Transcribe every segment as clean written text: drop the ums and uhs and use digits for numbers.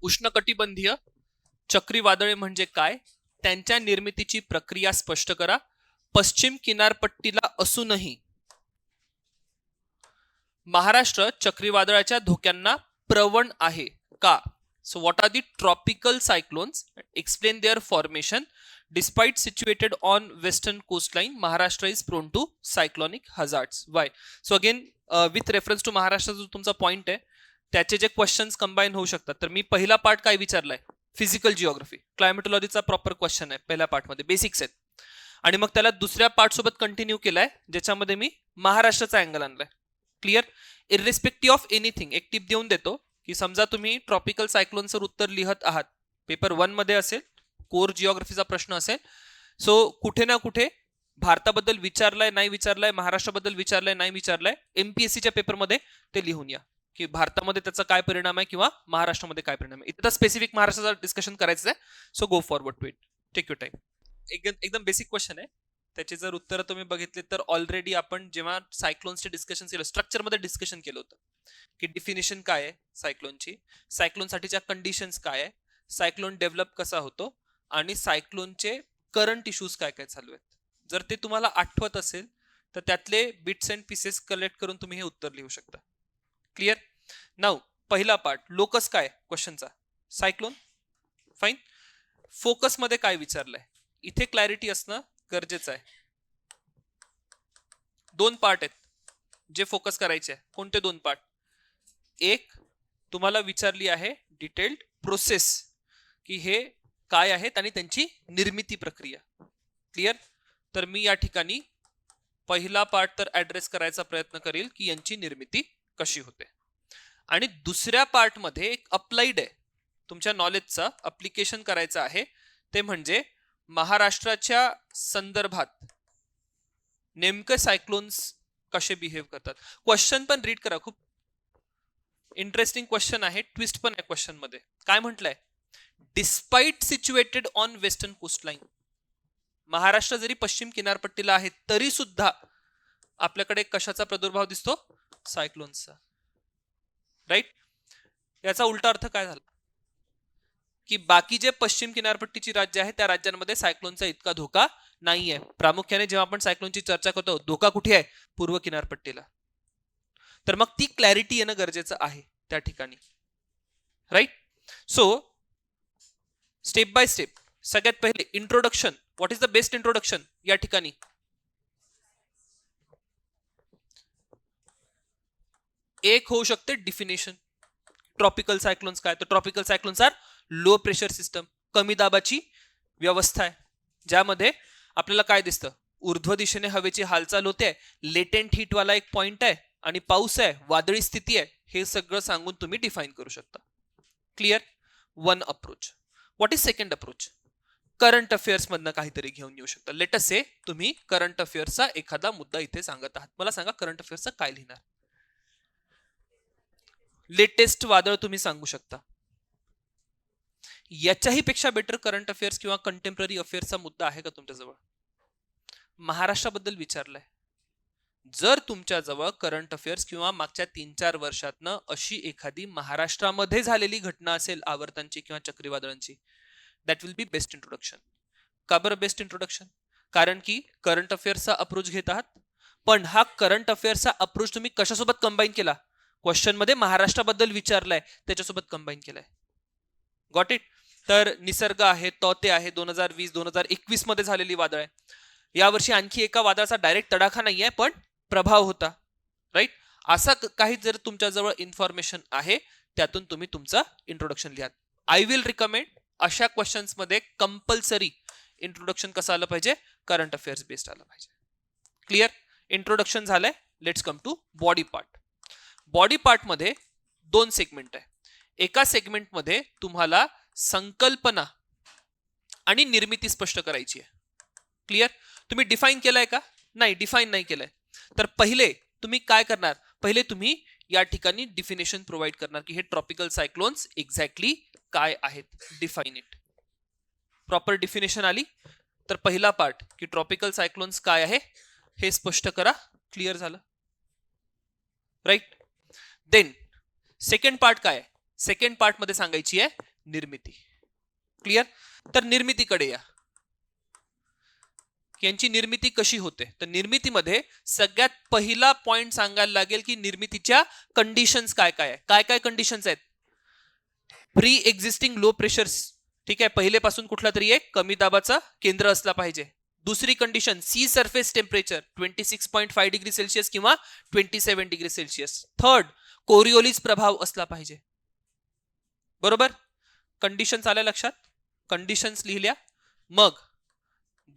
उष्णकटिबंधीय चक्रीवादळे म्हणजे काय, त्यांच्या निर्मितीची प्रक्रिया स्पष्ट करा. पश्चिम किनारपट्टीला असूनही महाराष्ट्र चक्रीवादळाच्या धोक्यांना प्रवण आहे का? So what are the tropical cyclones, explain their formation. Despite situated on western coastline, Maharashtra is prone to cyclonic hazards. Why? So again with reference to Maharashtra जो तुमचा पॉइंट आहे त्याचे जे क्वेश्चन्स कंबाईन होऊ शकतात. तर मी पहिला पार्ट काय विचारलाय, फिजिकल जिओग्राफी क्लायमेटोलॉजीचा प्रॉपर क्वेश्चन आहे पहिल्या पार्टमध्ये, बेसिक्स आहेत. आणि मग त्याला दुसऱ्या पार्ट सोबत कंटिन्यू केलाय ज्याच्यामध्ये मी महाराष्ट्राचा अँगल आणलाय. क्लिअर? इरिस्पेक्टिव्ह ऑफ एनिथिंग एक टिप देऊन देतो की समजा तुम्ही ट्रॉपिकल सायक्लोनचं उत्तर लिहत आहात, पेपर 1 मध्ये असेल, कोर जिओग्राफीचा प्रश्न असेल, सो कुठे ना कुठे भारताबद्दल विचारलाय नाही विचारलाय, महाराष्ट्राबद्दल विचारलाय नाही विचारलाय, एमपीएससीच्या पेपरमध्ये ते लिहून या की भारतामध्ये त्याचा काय परिणाम आहे किंवा महाराष्ट्रामध्ये काय परिणाम आहे. इथं स्पेसिफिक महाराष्ट्राचं डिस्कशन करायचं आहे. So go forward to it, take your time. एकदम बेसिक क्वेश्चन आहे. त्याचे जर उत्तर तुम्ही बघितले तर ऑलरेडी आपण जेव्हा सायक्लोन्सचे डिस्कशन केलं, स्ट्रक्चरमध्ये डिस्कशन केलं होतं की डिफिनेशन काय आहे सायक्लोनची, सायक्लोनसाठीच्या कंडिशन्स काय आहे, सायक्लोन डेव्हलप कसा होतो आणि सायक्लोनचे करंट इश्यूज काय काय चालू आहेत. जर ते तुम्हाला आठवत असेल तर त्यातले बिट्स अँड पीसेस कलेक्ट करून तुम्ही हे उत्तर लिहू शकता. क्लिअर? नाऊ पहिला पार्ट, लोकस काय क्वेश्चनचा, सायक्लोन. फाईन. फोकस मध्ये काय विचारलंय, इथे क्लॅरिटी असणं गरजेचं आहे. 2 पार्ट आहेत जे फोकस करायचे आहे. कोणते 2 पार्ट? एक तुम्हाला विचारली आहे डिटेल्ड प्रोसेस की हे काय आहेत आणि त्यांची निर्मिती प्रक्रिया. क्लिअर? तर मी या ठिकाणी पहिला पार्ट तर ऍड्रेस करायचा प्रयत्न करेल की यांची निर्मिती कशी होते. आणि दुसऱ्या पार्ट मध्ये एक अप्लाइड आहे, तुमच्या नॉलेजचा अप्लिकेशन करायचं आहे. ते म्हणजे महाराष्ट्राच्या संदर्भात नेमके सायक्लोन्स कसे बिहेव्ह करतात. क्वेश्चन पण रीड करा, खूप इंटरेस्टिंग क्वेश्चन आहे, ट्विस्ट पण आहे क्वेश्चन मध्ये. काय म्हटलंय? Despite situated on western coastline, Maharashtra जरी पश्चिम किनारपट्टीला आहे तरी सुद्धा आपल्याकडे कशाचा प्रादुर्भाव दिसतो? सायक्लोन्सचा. राईट? याचा उलटा अर्थ काय झाला की बाकी जे पश्चिम किनारपट्टीची राज्य आहेत त्या राज्यांमध्ये सायक्लोनचा इतका धोका नाहीये. प्रामुख्याने जेव्हा आपण सायक्लोनची चर्चा करतो, धोका कुठे आहे? पूर्व किनारपट्टीला. तर मग ती क्लॅरिटी येणं गरजेचं आहे त्या ठिकाणी. Right? So step by step, सगळ्यात पहिले introduction. What is the best introduction या ठिकाणी? एक होऊ शकते डिफिनेशन. ट्रॉपिकल सायक्लोन्स काय? तर tropical cyclones are low pressure system, कमी दाबाची व्यवस्था आहे, ज्यामध्ये आपल्याला काय दिसतं? ऊर्ध्व दिशेने हवेची हालचाल होते, लेटेंट हीटवाला एक पॉइंट आहे आणि पाऊस आहे, वादळी स्थिती आहे. हे सगळं सांगून तुम्ही डिफाईन करू शकता. Clear? 1 approach. What is second approach? Current affairs मधनं काहीतरी घेऊन येऊ शकता. लेट अस से तुम्ही करंट अफेअर्सचा एखादा मुद्दा इथे सांगत आहात. मला सांगा करंट अफेअर्सचा काय लिहिणार? लेटेस्ट वादळ तुम्ही सांगू शकता. याच्याही पेक्षा बेटर करंट अफेअर्स किंवा कंटेम्पररी अफेअर्सचा मुद्दा आहे का तुमच्याजवळ? महाराष्ट्राबद्दल विचारलाय. जर तुमच्याजवळ करंट अफेअर्स किंवा मागच्या 3-4 वर्षातनं अशी एखादी महाराष्ट्रामध्ये झालेली घटना असेल आवर्तांची किंवा चक्रीवादळांची, that will be best introduction. का बरं बेस्ट इंट्रोडक्शन? कारण की करंट अफेअर्सचा अप्रोच घेत आहात, पण हा करंट अफेअर्सचा अप्रोच तुम्ही कशासोबत कंबाईन केला? क्वेश्चन मध्ये महाराष्ट्राबद्दल विचारलाय त्याच्यासोबत कंबाईन केलाय. Got it? तर निसर्ग आहे, तौते आहे, 2020-2021 मध्ये झालेली वादळ आहे. यावर्षी आणखी एका वादळाचा डायरेक्ट तडाखा नाहीये पण प्रभाव होता. राईट? असा काही जर तुमच्याजवळ इन्फॉर्मेशन आहे त्यातून तुम्ही तुमचं इंट्रोडक्शन लिहा. आय विल रिकमेंड अशा क्वेश्चन्स मध्ये कंपल्सरी इंट्रोडक्शन कसं आलं पाहिजे? करंट अफेअर्स बेस्ड आलं पाहिजे. क्लिअर? इंट्रोडक्शन झालंय. Let's come to body part. Body part मध्ये 2 सेगमेंट आहे. एका सेगमेंट मध्ये तुम्हाला संकल्पना आणि निर्मिती स्पष्ट करायची आहे. क्लिअर? तुम्ही डिफाईन केलाय का? नाही, डिफाईन नाही केलंय. तर पहिले तुम्ही काय करणार? पहिले तुम्ही या ठिकाणी डिफिनेशन प्रोव्हाइड करणार की हे ट्रॉपिकल सायक्लोन्स एक्झॅक्टली काय आहेत. Define it. प्रॉपर डिफिनेशन आली तर पहिला पार्ट की ट्रॉपिकल सायक्लोन्स काय आहे हे स्पष्ट करा. क्लिअर झालं? राईट? देन सेकंड पार्ट काय? सेकंड पार्ट मध्ये सांगायची आहे निर्मिती. क्लिअर? तर निर्मितीकडे या. यांची निर्मिती कशी होते? तर निर्मितीमध्ये सगळ्यात पहिला पॉइंट सांगायला लागेल की निर्मितीच्या कंडिशन्स काय काय आहे. काय काय कंडिशन्स आहेत? Pre existing low pressure. ठीक आहे, पहिलेपासून कुठला तरी एक कमी दाबाचा केंद्र असला पाहिजे. दुसरी condition sea surface temperature 26.5 degree Celsius किंवा 27 डिग्री सेल्सिअस. थर्ड, कोरिओलिस प्रभाव असला पाहिजे. बरोबर? कंडिशन्स आल्या लक्षात? कंडिशन्स लिहिल्या. मग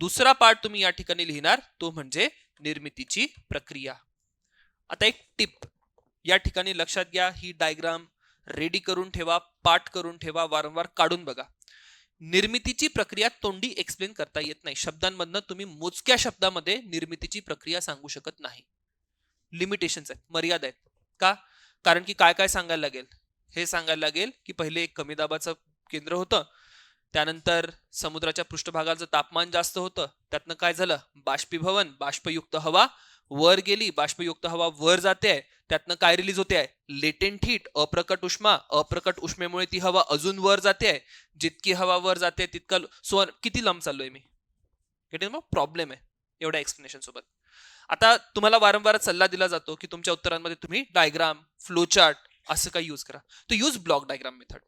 दुसरा पार्ट तुम्ही या ठिकाणी लिहिणार तो म्हणजे निर्मितीची प्रक्रिया. आता एक टिप या ठिकाणी लक्षात घ्या, ही डायग्राम रेडी करून ठेवा, पाठ करून ठेवा, वारंवार काढून बघा. निर्मितीची प्रक्रिया तोंडी एक्सप्लेन करता येत नाही. शब्दांमधनं तुम्ही मोजक्या शब्दामध्ये निर्मितीची प्रक्रिया सांगू शकत नाही. लिमिटेशन्स आहेत, मर्यादा आहेत. का? कारण की काय काय सांगायला लागेल? हे सांगायला लागेल की पहिले एक कमी दाबाचं केंद्र होतं, त्यानंतर समुद्राच्या पृष्ठभागाचं तापमान जास्त होतं, त्यातनं काय झालं? बाष्पीभवन, बाष्पयुक्त हवा वर गेली, बाष्पयुक्त हवा वर जाते, त्यातनं काय रिलीज होते आहे? लेटेंट हीट, अप्रकट उष्मा. अप्रकट उष्मेमुळे ती हवा अजून वर जाते. जितकी हवा वर जाते तितका किती लांब चाललोय मी? मग प्रॉब्लेम आहे एवढ्या एक्सप्लेनेशन सोबत. आता तुम्हाला वारंवार सल्ला दिला जातो की तुमच्या उत्तरांमध्ये तुम्ही डायग्राम, फ्लोचार्ट असं काही यूज करा. तो यूज ब्लॉक डायग्राम मेथड.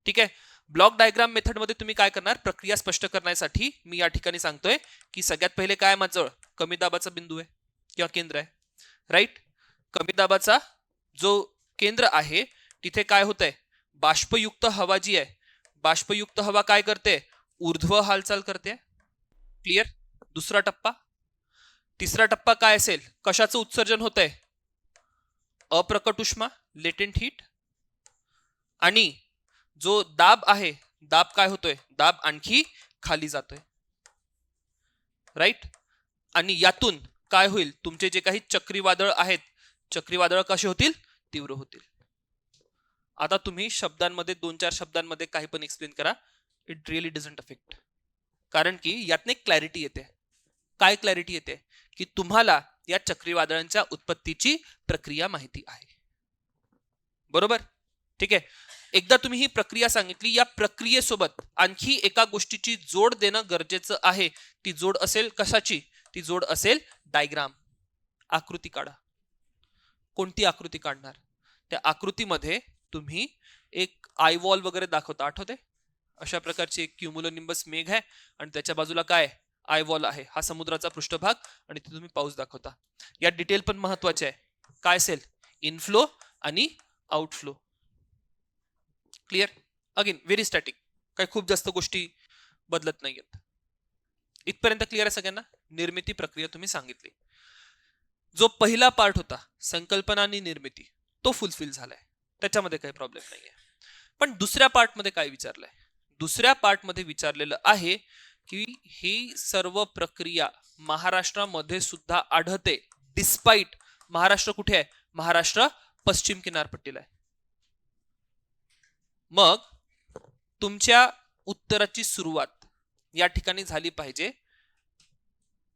ठीक आहे, ब्लॉक डायग्राम मेथड मध्ये तुम्ही काय करणार? प्रक्रिया स्पष्ट करण्यासाठी मी या ठिकाणी सांगतोय की सगळ्यात पहिले काय माझं कमी दाबाचा बिंदू आहे किंवा केंद्र आहे. राईट? कमी दाबाचा जो केंद्र आहे तिथे काय होतंय? बाष्पयुक्त हवा जी आहे, बाष्पयुक्त हवा काय करते? ऊर्ध्व हालचाल करते. क्लिअर? दुसरा टप्पा. तिसरा टप्पा काय असेल? कशाचं उत्सर्जन होतंय? अप्रकट उष्मा, लेटेंट हीट. आणि जो दाब आहे, दाब काय होतोय? दाब आणखी खाली जातोय. राईट? आणि यातून काय होईल? तुमचे जे काही चक्रीवादळ आहेत, चक्रीवादळ कसे होतील? तीव्र होतील. आता तुम्ही शब्दांमध्ये 2-4 शब्दांमध्ये काही पण एक्सप्लेन करा, इट रिअली डझंट अफेक्ट. कारण की यातनं एक क्लॅरिटी येते. काय क्लॅरिटी येते? की तुम्हाला या चक्रीवादळांच्या उत्पत्तीची प्रक्रिया माहिती आहे. बरोबर? ठीक आहे, एकदा तुम्ही ही प्रक्रिया सांगितली, या प्रक्रियेसोबत आणखी एका गोष्टीची जोड देणं गरजेचं आहे. ती जोड असेल कशाची? ती जोड असेल डायग्राम. आकृती काढा. कोणती आकृती काढणार? त्या आकृतीमध्ये तुम्ही एक आयवॉल वगैरे दाखवता, आठवते? अशा प्रकारची एक क्युमुलोनिंबस मेघ आहे आणि त्याच्या बाजूला काय? आयवॉल आहे. हा समुद्राचा पृष्ठभाग आणि तिथे तुम्ही पाऊस दाखवता. या डिटेल पण महत्वाचे आहे. काय असेल? इनफ्लो आणि outflow. Clear? Again very static, काही खूप जास्त गोष्टी बदलत नाहीयेत. इथपर्यंत क्लिअर आहे सगळ्यांना? निर्मिती प्रक्रिया तुम्ही सांगितली. जो पहिला पार्ट होता संकल्पना आणि निर्मिती, तो फुलफिल झालाय, त्याच्यामध्ये काही प्रॉब्लेम नाहीये. पण दुसऱ्या पार्ट मध्ये काय विचारलंय? दुसऱ्या पार्ट मध्ये विचारलेलं आहे की ही सर्व प्रक्रिया महाराष्ट्रामध्ये सुद्धा आढळते. डिस्पाइट महाराष्ट्र कुठे आहे? महाराष्ट्र पश्चिम किनारपट्टीला आहे. मग तुमच्या उत्तराची सुरुवात या ठिकाणी झाली पाहिजे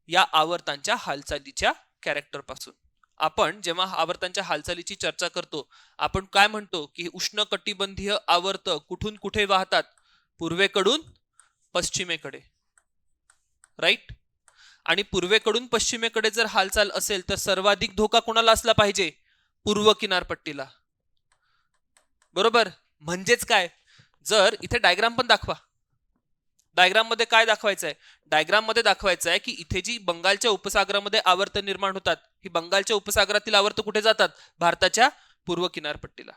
या आवर्तांच्या हालचालीच्या कॅरेक्टर पासून. आपण जेव्हा आवर्तांच्या हालचालीची चर्चा करतो, आपण काय म्हणतो की उष्णकटिबंधीय आवर्त कुठून कुठे वाहतात? पूर्वेकडून पश्चिमेकडे. राईट? आणि पूर्वेकडून पश्चिमेकडे जर हालचाल असेल तर सर्वाधिक धोका कोणाला असला पाहिजे? पूर्व किनारपट्टीला. बरोबर? म्हणजेच काय? जर इथे डायग्राम पण दाखवा. डायग्राम मध्ये काय दाखवायचं आहे? डायग्राम मध्ये दाखवायचं आहे की इथे जी बंगालच्या उपसागरामध्ये आवर्त निर्माण होतात, ही बंगालच्या उपसागरातील आवर्त कुठे जातात? भारताच्या पूर्व किनारपट्टीला.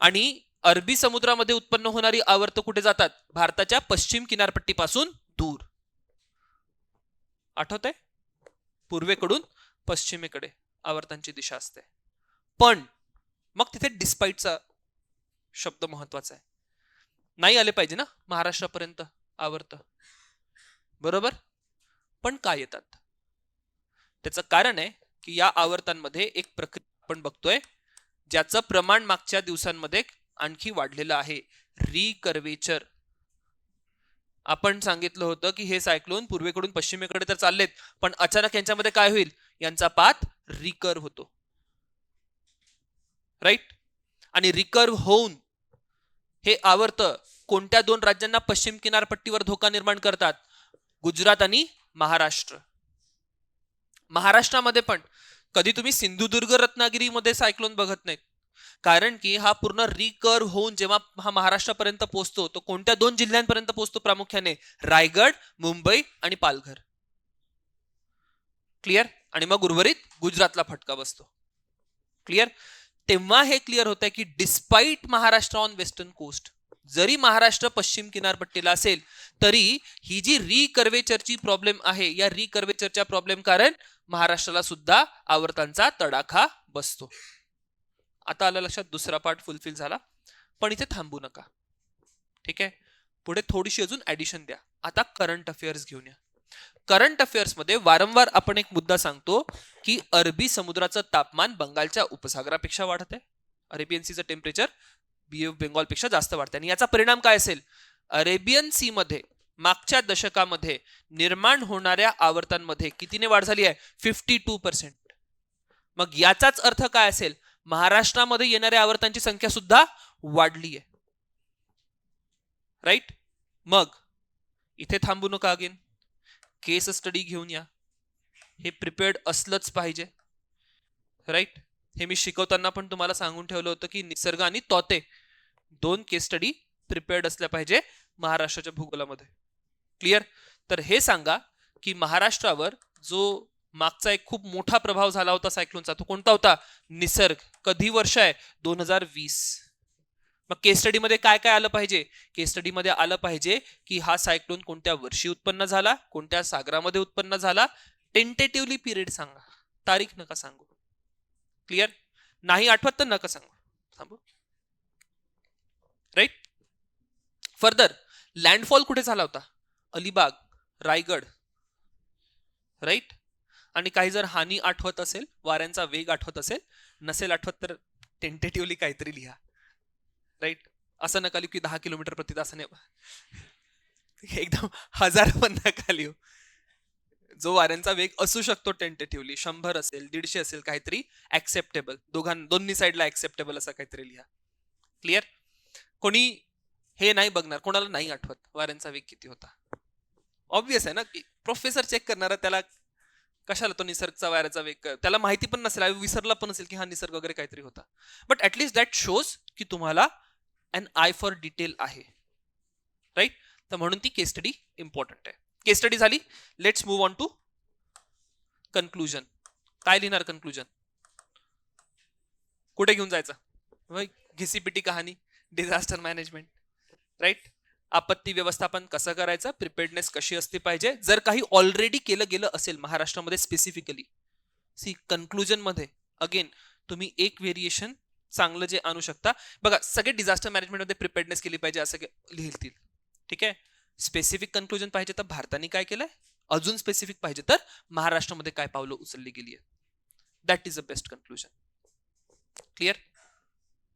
आणि अरबी समुद्रामध्ये उत्पन्न होणारी आवर्त कुठे जातात? भारताच्या पश्चिम किनारपट्टीपासून दूर. आठवतंय? पूर्वेकडून पश्चिमेकडे आवर्तांची दिशा असते. पण मग तिथे डिस्पाइटचा शब्द महत्वाचा आहे. नाही आले पाहिजे ना महाराष्ट्रापर्यंत आवर्त. बरोबर? पण काय येतात? त्याचं कारण आहे की या आवर्तांमध्ये एक प्रक्रिया आपण बघतोय ज्याचं प्रमाण मागच्या दिवसांमध्ये आणखी वाढलेलं आहे. रिकर्वेचर. आपण सांगितलं होतं की हे सायक्लोन पूर्वेकडून पश्चिमेकडे तर चाललेत, पण अचानक यांच्यामध्ये काय होईल? यांचा पाथ रिकर्व होतो. राईट? आणि रिकर्व होऊन हे आवर्त कोणत्या दोन राज्यांना पश्चिम किनारपट्टीवर धोका निर्माण करतात? गुजरात आणि महाराष्ट्र. महाराष्ट्रामध्ये पण कधी तुम्ही सिंधुदुर्ग रत्नागिरीमध्ये सायक्लोन बघत नाहीत, कारण की हा पूर्ण रिकर्व होऊन जेव्हा हा महाराष्ट्रापर्यंत पोहोचतो तो कोणत्या दोन जिल्ह्यांपर्यंत पोहोचतो? प्रामुख्याने रायगड, मुंबई आणि पालघर. क्लिअर? आणि मग उर्वरित गुजरातला फटका बसतो. क्लिअर? तेव्हा हे क्लिअर होत आहे की despite Maharashtra on western coast, जरी महाराष्ट्र पश्चिम किनारपट्टीला असेल तरी ही जी रिकर्वेचरची प्रॉब्लेम आहे, या रिकर्वेचरच्या प्रॉब्लेम कारण महाराष्ट्राला सुद्धा आवर्तांचा तडाखा बसतो. आता आलं लक्षात, दुसरा पार्ट फुलफिल झाला. पण इथे थांबू नका. ठीक आहे, पुढे थोडीशी अजून ऍडिशन द्या. आता करंट अफेअर्स घेऊन या. करंट अफेअर्स मध्ये वारंवार आपण एक मुद्दा सांगतो की अरबी समुद्राचं तापमान बंगालच्या उपसागरापेक्षा वाढत आहे. अरेबियन सीचं टेम्परेचर बी ऑफ बेंगॉलपेक्षा जास्त वाढते आणि याचा परिणाम काय असेल? अरेबियन सी मध्ये मागच्या दशकामध्ये निर्माण होणाऱ्या आवर्तांमध्ये कितीने वाढ झाली आहे? 52%. मग याचाच अर्थ काय असेल? महाराष्ट्रामध्ये येणाऱ्या आवर्तांची संख्या सुद्धा वाढली आहे. राईट? मग इथे थांबू नका, अगेन केस स्टडी घेऊन या. हे प्रिपेअर्ड असलंच पाहिजे. राईट? हे मी शिकवताना पण तुम्हाला सांगून ठेवलं होतं की निसर्ग आणि तोते दोन केस स्टडी प्रिपेअर्ड असल्या पाहिजे महाराष्ट्राच्या भूगोलामध्ये. क्लिअर? तर हे सांगा की महाराष्ट्रावर जो मागचा एक खूप मोठा प्रभाव झाला होता सायक्लोनचा, तो कोणता होता? निसर्ग. कधी वर्ष आहे? 2020. मग केस स्टडी मध्ये काय काय आलं पाहिजे? केस स्टडी मध्ये आलं पाहिजे की हा सायक्लोन कोणत्या वर्षी उत्पन्न झाला, कोणत्या सागरामध्ये उत्पन्न झाला, टेंटेटिव्हली पिरियड सांगा, तारीख नका सांगू. क्लिअर? नाही आठवत तर नका सांगू, थांबू. राईट? फर्दर, लँडफॉल कुठे झाला होता? अलिबाग, रायगड. राईट? आणि काही जर हानी आठवत असेल, वाऱ्यांचा वेग आठवत असेल, नसेल आठवत तर टेंटेटिव्हली काहीतरी लिहा. राईट? असं नका लिहू की 10 किलोमीटर प्रति तासाने, एकदम 1000 पण नका लिहू. जो वाऱ्यांचा वेग असू शकतो टेंटेटिव्हली 100 असेल, 150 असेल, काहीतरी ऍक्सेप्टेबल, दोन्ही साईडला ऍक्सेप्टेबल असं काहीतरी लिहा. क्लिअर? कोणी हे नाही बघणार, कोणाला नाही आठवत वाऱ्यांचा वेग किती होता. ऑब्विस आहे ना की प्रोफेसर चेक करणार, त्याला कशाला तो निसर्गचा वाऱ्याचा वेग, त्याला माहिती पण नसेल, विसरला पण असेल की हा निसर्ग वगैरे काहीतरी होता. बट ऍटलीस्ट दॅट शोज की तुम्हाला अन आय फॉर डिटेल आहे. राईट? तर म्हणून ती केस स्टडी इम्पॉर्टंट आहे. केस स्टडी झाली. Let's move on to conclusion. काय लिहिणार कन्क्लुजन? कुठे घेऊन जायचं? घिसीपिटी कहाणी, डिझास्टर मॅनेजमेंट. राईट? आपत्ती व्यवस्थापन कसं करायचं, प्रिपेअर्डनेस कशी असली पाहिजे, जर काही ऑलरेडी केलं गेलं असेल महाराष्ट्रामध्ये स्पेसिफिकली. सी कन्क्लुजन मध्ये अगेन तुम्ही एक व्हेरिएशन चांगलं जे आणू शकता. बघा, सगळे डिझास्टर मॅनेजमेंटमध्ये प्रिपेअर्डनेस केली पाहिजे असं लिहितील. ठीक आहे? स्पेसिफिक कन्क्लुजन पाहिजे तर भारताने काय केलंय, अजून स्पेसिफिक पाहिजे तर महाराष्ट्रामध्ये काय पावलं उचलली गेली आहे. That is a best conclusion. Clear?